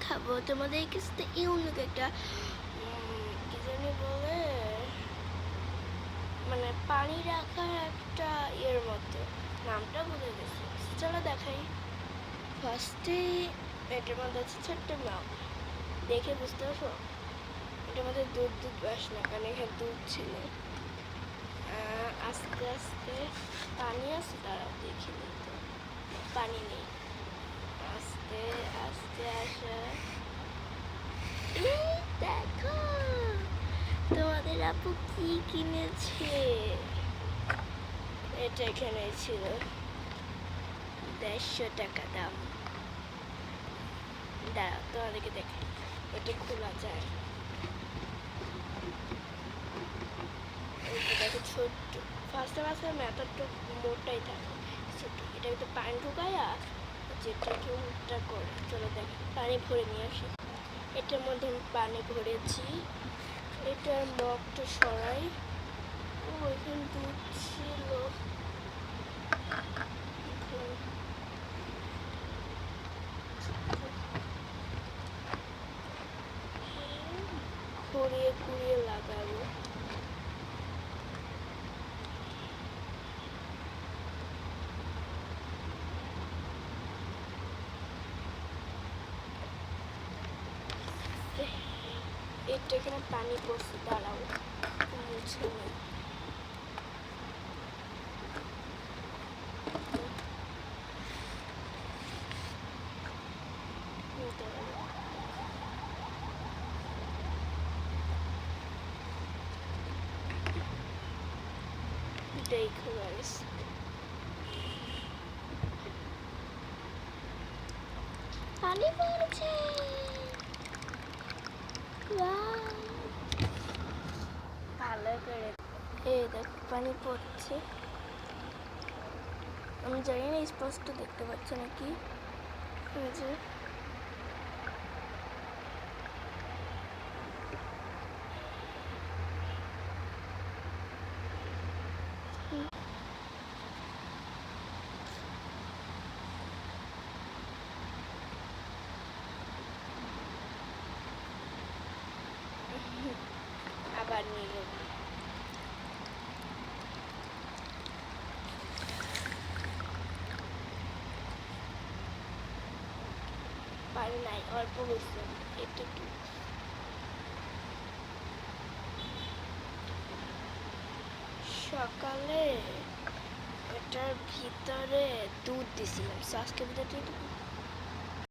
দেখাবো তোমাদের কাছে ইউনিক একটা কি জানি বলে, মানে পানি রাখার একটা ইয়ের মতো, নামটা ভুলে গেছি। চলো দেখাই। ফার্স্টে এটার মধ্যে আছে ছোট্ট মাও, দেখে বুঝতে পারছো এটার মধ্যে দুধ বাস না, কারণ এখানে দুধ ছিল। আস্তে আস্তে পানি আছে, তারা দেখে নিত পানি নেই। আস্তে আস্তে আসা, দেখো তোমাদের আপু কি কিনেছে। এটা এখানে ছিল 150 টাকা দাম। দাঁড়াও তোমাদেরকে দেখাই, এটা খোলা যায়। দেখো ছোট্ট, ফার্স্টে মেথডটা মোটাই থাকে, ছোট্ট। এটা একটু পানি ঢুকায়া যেটাকে উল্টা করে, চলো দেখো পানি ভরে নিয়ে আসি। এটার মধ্যে আমি পানি ভরেছি। এটার মগটা সরাই। ও এখানে দুধ ছিল, ঘুরিয়ে ঘুরিয়ে লাগাবো। এটা এখানে পানি পড়ছে, দাঁড়াও মুছে নেই। দেখো গাইস, পানি পড়ছে। ভালো করে এই দেখ পানি পড়ছে। আমি জানি না স্পষ্ট দেখতে পাচ্ছি নাকি। এই যে আবার নিয়ে পানি নাই, অল্প হয়েছে। এটা কি সকালে এটার ভিতরে দুধ দিছিলাম, আজকের ভিতরে